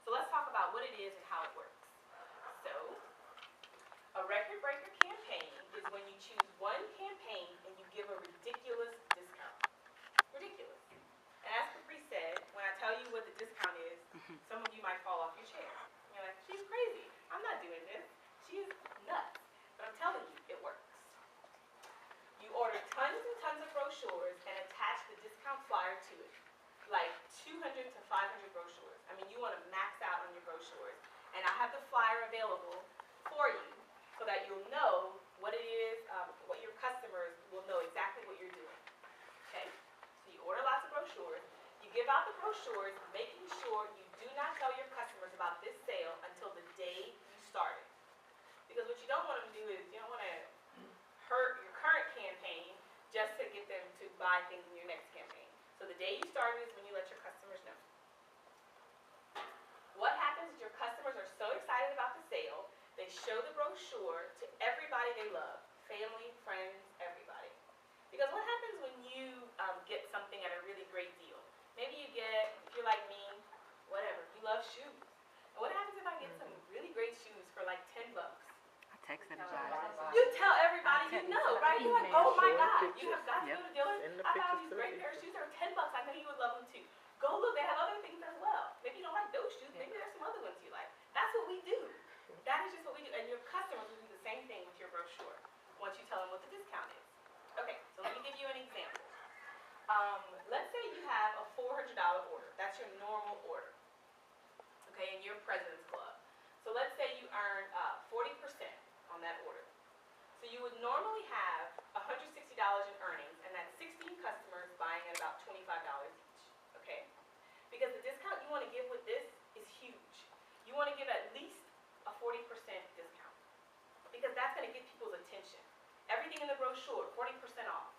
So let's talk about what it is and how it works. So a record breaker campaign is when you choose one campaign and you give a ridiculous discount. Ridiculous. And as Capri said, when I tell you what the discount is, some of you might fall off your chair. You're like, she's crazy. I'm not doing this. She's nuts. But I'm telling you, it works. You order tons and tons of brochures and attach the discount flyer to it. Like 200 to 500 brochures. I mean, you want to max out on your brochures. And I have the flyer available for you so that you'll know what it is, what your customers will know exactly what you're doing. Okay? So you order lots of brochures. You give out the brochures, making sure you do not tell your customers about this sale until the day you start it. Because what you don't want them to do is you don't want to hurt your current campaign just to get them to buy things in your next campaign. So the day you start it is when you let your customers know. What happens is your customers are so excited about the sale, they show the brochure to everybody they love, family, friends, everybody. Because what happens when you get something at a really great deal? Maybe you get, if you're like me, whatever, you love shoes. And what happens if I get some really great shoes for like $10? Texted about it. You tell everybody you know, right? You're like, oh my God, you have got to go to Dillard's. I found these great pair of shoes. They're $10. I know you would love them too. Go look. They have other things as well. Maybe you don't like those shoes. Maybe there's some other ones you like. That's what we do. That is just what we do. And your customers will do the same thing with your brochure once you tell them what the discount is. Okay, so let me give you an example. Let's say you have a $400 order. That's your normal order. Okay, in your President's Club. So let's say you earn 40% on that order. So you would normally have $160 in earnings, and that's 16 customers buying at about $25 each. Okay? Because the discount you want to give with this is huge. You want to give at least a 40% discount. Because that's going to get people's attention. Everything in the brochure, 40% off.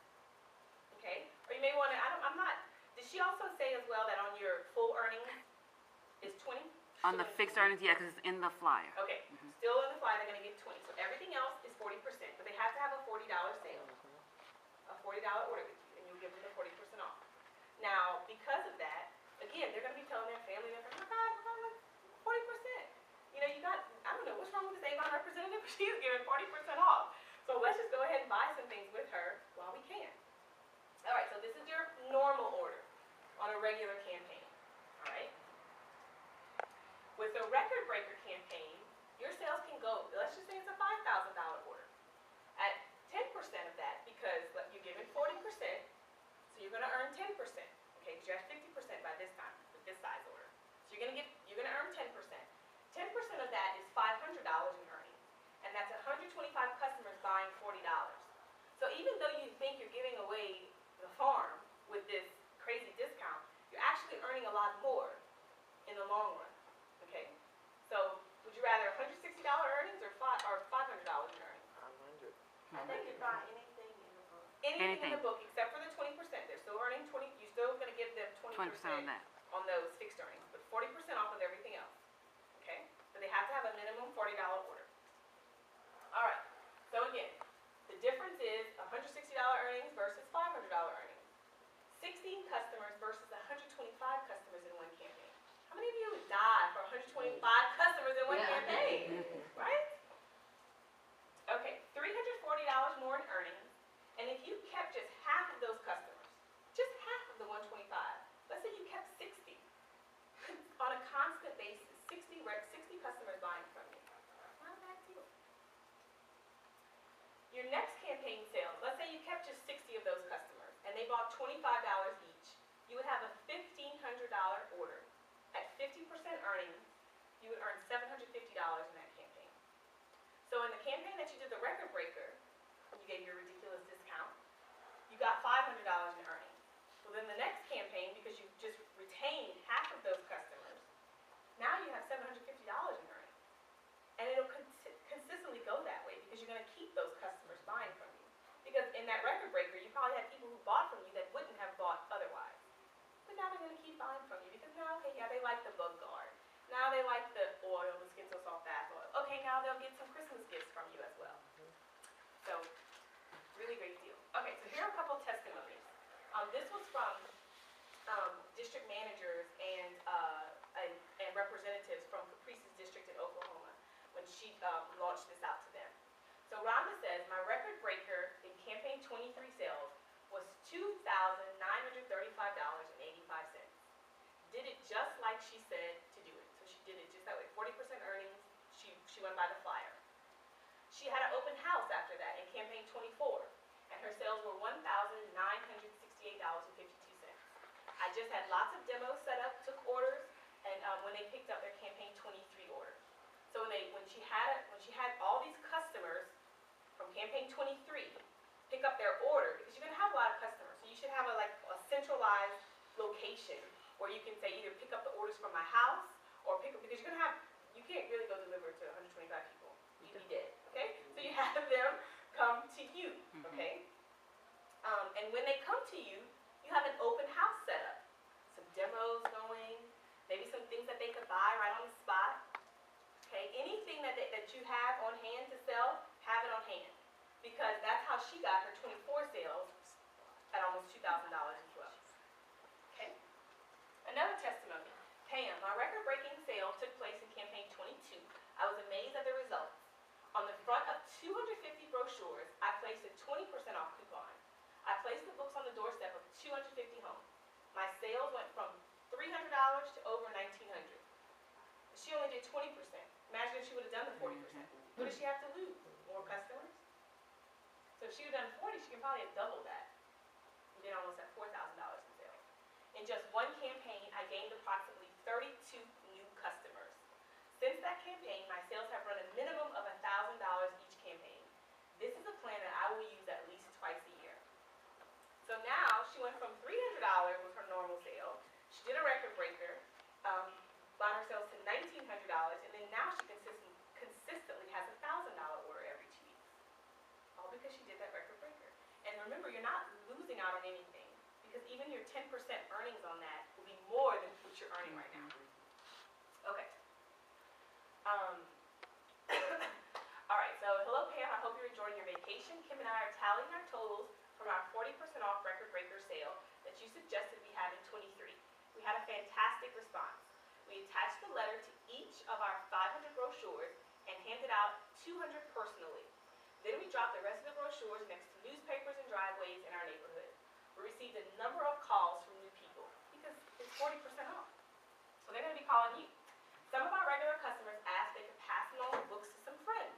Okay? Or you may want to, did she also say as well that on your full earnings is 20? On the fixed earnings, yeah, because it's in the flyer. Okay, still in the flyer, they're going to get 20. So everything else is 40%, but they have to have a $40 sale, a $40 order with you, and you'll give them the 40% off. Now, because of that, again, they're going to be telling their family, they're like, oh my God, 40%. You know, I don't know, what's wrong with this Avon representative? She's giving 40% off. So let's just go ahead and buy some things with her while we can. All right, so this is your normal order on a regular campaign. All right? With a record breaker campaign, your sales can go, let's just say it's a $5,000 order. At 10% of that, because you're giving 40%, so you're going to earn 10%. Okay, because you're at 50% by this time with this size order. So you're going to earn 10%. 10% of that is $500 in earnings, and that's 125 customers buying $40. So even though you think you're giving away the farm with this crazy discount, you're actually earning a lot more in the long run. Okay, so would you rather $160 earnings or $500 in earnings? 500. I think you'd buy anything in the book. Anything in the book except for the 20%. They're still earning 20. You're still going to give them 20% on that. On those fixed earnings, but 40% off of everything else. Okay, but they have to have a minimum $40 order. All right. So again, the difference is $160 earnings versus $500 earnings. 16 customers versus 125 customers in one campaign. How many of you would die for 125 customers in one campaign? Right? Okay, $340 more in earnings. And if you kept just half of those customers, just half of the 125, let's say you kept 60 on a constant basis, 60 customers buying from you. Not a bad deal. Your next campaign sales, let's say you kept just 60 of those customers and they bought $25 each, you would have a $1,500 order. At 50% earnings, you would earn $750 in that campaign. So in the campaign that you did the record breaker, you gave your ridiculous discount, you got $500 in earnings. Well then the next campaign, because you just retained half of those customers, now you have $750 in earnings. And it'll consistently go that way because you're going to keep those customers buying from you. Because in that record breaker, you probably had people who bought from you that wouldn't have bought otherwise. But now they're going to keep buying from you because now, okay, yeah, they like the Bug Guard. Now they like the oil, the Skin So Soft Bath Oil. Okay, now they'll get some Christmas gifts from you as well. So, really great deal. Okay, so here are a couple testimonies. This was from district managers and representatives like she said to do it. So she did it just that way. 40% earnings, she went by the flyer. She had an open house after that in campaign 24, and her sales were $1,968.52. I just had lots of demos set up, took orders, and when they picked up their campaign 23 order. So when she had all these customers from campaign 23 pick up their order, because you're gonna have a lot of customers, so you should have a centralized location where you can say either pick up the orders from my house or pick up, because you can't really go deliver to 125 people. You'd be dead, okay? So you have them come to you, okay? And when they come to you, you have an open house set up. Some demos going, maybe some things that they could buy right on the spot. Okay, anything that you have on hand to sell, have it on hand. Because that's how she got her 24 sales at almost $2,000 as well. Okay? Another testimony. Pam, my record-breaking sale took place in campaign 22. I was amazed at the results. On the front of 250 brochures, I placed a 20% off coupon. I placed the books on the doorstep of 250 homes. My sales went from $300 to over $1,900. She only did 20%. Imagine if she would have done the 40%. What does she have to lose? More customers? So if she would have done 40, she can probably have doubled that. And then almost at $4,000 in sales. In just one campaign, I gained approximately 32 new customers. Since that campaign, my sales have run a minimum of $1,000 each campaign. This is a plan that I will use at least twice a year. So now she went from $300 with her normal sale. She did a record breaker, brought her sales to $1,900, and then now she consistently has a $1,000 order every 2 weeks. All because she did that record breaker. And remember, you're not losing out on anything, because even your 10% earnings on that will be more than what you're earning right now. Okay. All right, so hello Pam, I hope you're enjoying your vacation. Kim and I are tallying our totals from our 40% off record breaker sale that you suggested we have in 23. We had a fantastic response. We attached the letter to each of our 500 brochures and handed out 200 personally. Then we dropped the rest of the brochures next to newspapers and driveways in our neighborhood. We received a number of calls from new people because it's 40% off. So they're going to be calling you. Some of our regular customers asked if they could pass along the books to some friends.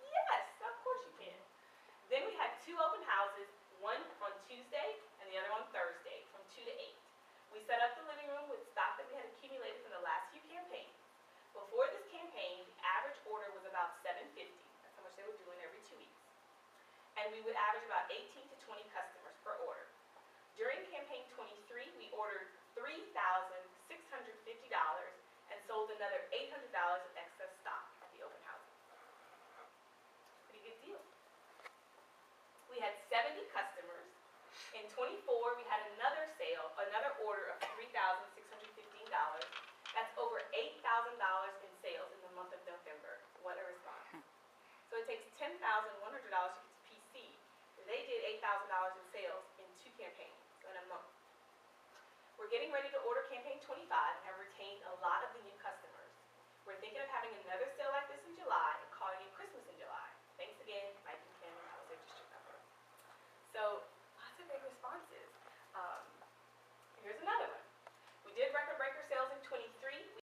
Yes, of course you can. Then we had 2 open houses, one on Tuesday and the other on Thursday from 2 to 8. We set up the living room with stock that we had accumulated from the last few campaigns. Before this campaign, the average order was about $750. That's how much they were doing every 2 weeks. And we would average about 18 to 20 customers per order. During campaign 23, we ordered $3,650 and sold another $800 of excess stock at the open house. Pretty good deal. We had 70 customers. In 24, we had another order of $3,615. That's over $8,000 in sales in the month of November. What a response. So it takes $10,100 to get to PC. They did $8,000 in sales in 2 campaigns, so in a month. We're getting ready to order campaign 25 and have retained